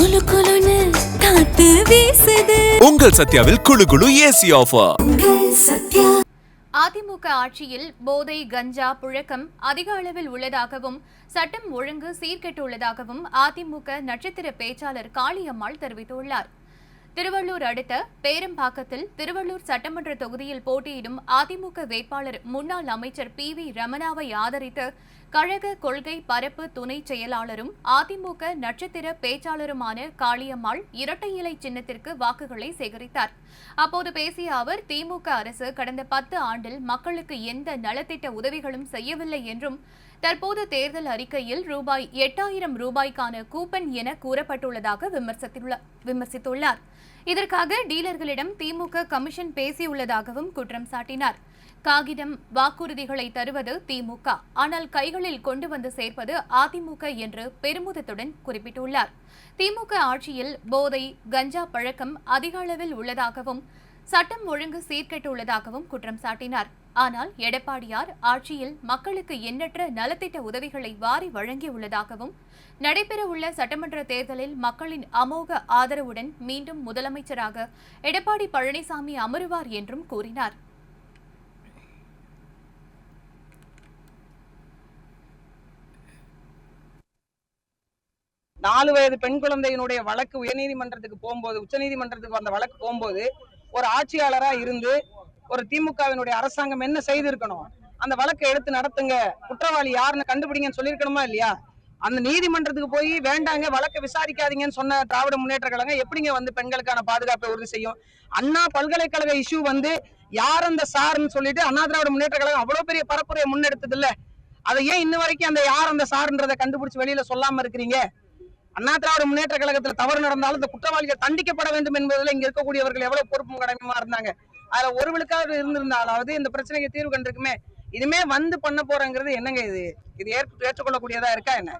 குளு குளுன்னு காத்து வீசுது. உங்கள் சத்யாவில் குளு குளு ஏசி ஆஃபர். சத்யா. அதிமுக ஆட்சியில் போதை கஞ்சா புழக்கம் அதிக அளவில் உள்ளதாகவும் சட்டம் ஒழுங்கு சீர்கெட்டுள்ளதாகவும் அதிமுக நட்சத்திர பேச்சாளர் காளியம்மாள் தெரிவித்துள்ளார். திருவள்ளூர் அடுத்த பேரம்பாக்கத்தில் திருவள்ளூர் சட்டமன்ற தொகுதியில் போட்டியிடும் அதிமுக வேட்பாளர் முன்னாள் அமைச்சர் PV ரமணாவை ஆதரித்து கழக கொள்கை பரப்பு துணை செயலாளரும் அதிமுக நட்சத்திர பேச்சாளருமான காளியம்மாள் இரட்டை இலை சின்னத்திற்கு வாக்குகளை சேகரித்தார். அப்போது பேசிய அவர், திமுக அரசு கடந்த 10 ஆண்டில் மக்களுக்கு எந்த நலத்திட்ட உதவிகளும் செய்யவில்லை என்றும் தற்போது தேர்தல் அறிக்கையில் ரூபாய் 8000 ரூபாய்க்கான கூப்பன் என கூறப்பட்டுள்ளதாக விமர்சித்துள்ளார். இதற்காக டீலர்களிடம் திமுக கமிஷன் பேசியுள்ளதாகவும் குற்றம் சாட்டினார். காகிதம் வாக்குறுதிகளை தருவது திமுக, ஆனால் கைகளில் கொண்டு வந்து சேர்ப்பது அதிமுக என்று பெருமிதத்துடன் குறிப்பிட்டுள்ளார். திமுக ஆட்சியில் போதை கஞ்சா பழக்கம் அதிக அளவில் உள்ளதாகவும் சட்டம் ஒழுங்கு சீர்கெட்டுள்ளதாகவும் குற்றம் சாட்டினார். ஆனால் எடப்பாடியார் ஆட்சியில் மக்களுக்கு எண்ணற்ற நலத்திட்ட உதவிகளை வாரி வழங்கியுள்ளதாகவும் நடைபெறவுள்ள சட்டமன்ற தேர்தலில் மக்களின் அமோக ஆதரவுடன் மீண்டும் முதலமைச்சராக எடப்பாடி பழனிசாமி அமருவார் என்றும் கூறினார். நாலு வயது பெண் குழந்தையினுடைய வழக்கு உயர்நீதிமன்றத்துக்கு போகும்போது, உச்சநீதிமன்றத்துக்கு அந்த வழக்கு போகும்போது ஒரு ஆட்சியாளரா இருந்து ஒரு திமுகவினுடைய அரசாங்கம் என்ன செய்திருக்கணும்? அந்த வழக்கை எடுத்து நடத்துங்க, குற்றவாளி யாருன்னு கண்டுபிடிங்கன்னு சொல்லியிருக்கணுமா இல்லையா? அந்த நீதிமன்றத்துக்கு போய் வேண்டாங்க வழக்கை விசாரிக்காதீங்கன்னு சொன்ன திராவிட முன்னேற்ற கழகம் எப்படிங்க வந்து பெண்களுக்கான பாதுகாப்பை உறுதி செய்யும்? அண்ணா பல்கலைக்கழக இஷ்யூ வந்து யார் அந்த சார்ன்னு சொல்லிட்டு அண்ணா திராவிட முன்னேற்ற கழகம் அவ்வளவு பெரிய பரப்புரையை முன்னெடுத்தது இல்ல. அதை ஏன் இன்ன வரைக்கும் அந்த யார் அந்த சார்ன்றதை கண்டுபிடிச்சு வெளியில சொல்லாம இருக்கிறீங்க? அண்ணா திராவிட முன்னேற்ற கழகத்துல தவறு நடந்தாலும் இந்த குற்றவாளிகள் தண்டிக்கப்பட வேண்டும் என்பதில் இங்க இருக்கக்கூடியவர்கள் எவ்வளவு பொறுப்பும் கடமையுமா இருந்தாங்க. அதுல ஒரு விழுக்காவது இருந்திருந்தாலாவது இந்த பிரச்சனைக்கு தீர்வு கண்டிருக்குமே. இனிமே வந்து பண்ண போறேங்கிறது என்னங்க? இது ஏற்றுக்கொள்ளக்கூடியதா இருக்கா என்ன?